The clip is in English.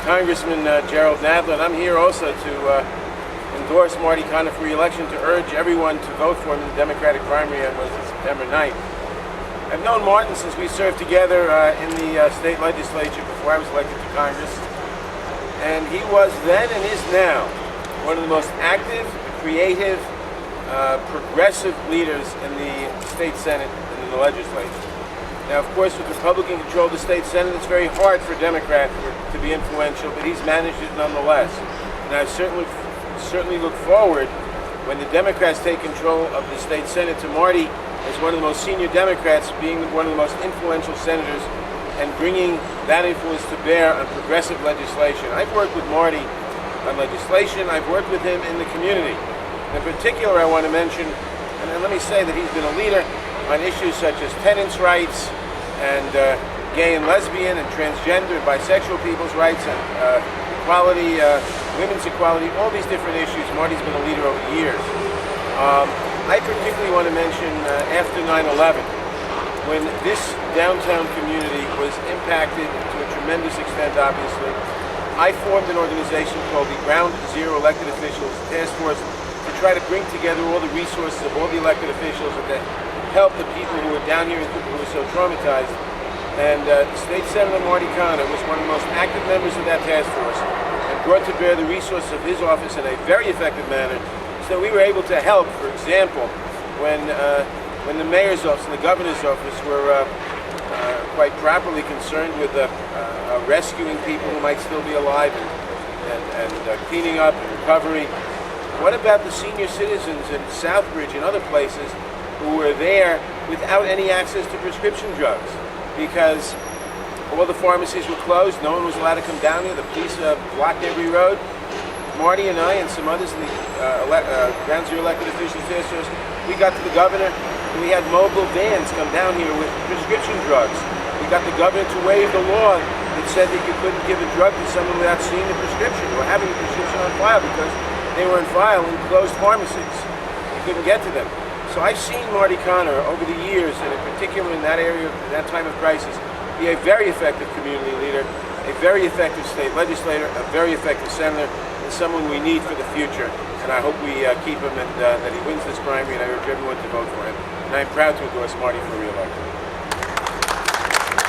Congressman Jerrold Nadler, and I'm here also to endorse Marty Connor for re-election, to urge everyone to vote for him in the Democratic primary on September 9th. I've known Martin since we served together in the state legislature before I was elected to Congress, and he was then and is now one of the most active, creative, progressive leaders in the state Senate and in the legislature. Now, of course, with Republican control of the state Senate, it's very hard for a Democrat to be influential, but he's managed it nonetheless. And I certainly look forward, when the Democrats take control of the state Senate, to Marty as one of the most senior Democrats being one of the most influential senators and bringing that influence to bear on progressive legislation. I've worked with Marty on legislation. I've worked with him in the community. In particular, I want to mention, and let me say that he's been a leader on issues such as tenants' rights and gay and lesbian and transgender and bisexual people's rights and equality, women's equality, all these different issues. Marty's been a leader over the years. I particularly want to mention after 9/11, when this downtown community was impacted to a tremendous extent, obviously, I formed an organization called the Ground Zero Elected Officials Task Force to try to bring together all the resources of all the elected officials and to help the people who were down here and who were so traumatized. And State Senator Marty Connor was one of the most active members of that task force and brought to bear the resources of his office in a very effective manner. So we were able to help, for example, when the mayor's office and the governor's office were quite properly concerned with rescuing people who might still be alive and cleaning up and recovery. What about the senior citizens in Southbridge and other places who were there without any access to prescription drugs because all the pharmacies were closed, no one was allowed to come down here, the police blocked every road? Marty and I and some others in the Ground Zero Elected Officials Task Force, we got to the governor and we had mobile vans come down here with prescription drugs. We got the governor to waive the law that said that you couldn't give a drug to someone without seeing the prescription or having a prescription on file because they were on file in closed pharmacies. You couldn't get to them. So I've seen Marty Connor over the years, and in particular in that area, in that time of crisis, be a very effective community leader, a very effective state legislator, a very effective senator, and someone we need for the future. And I hope we keep him and that he wins this primary, and I urge everyone to vote for him. And I'm proud to endorse Marty for re-election.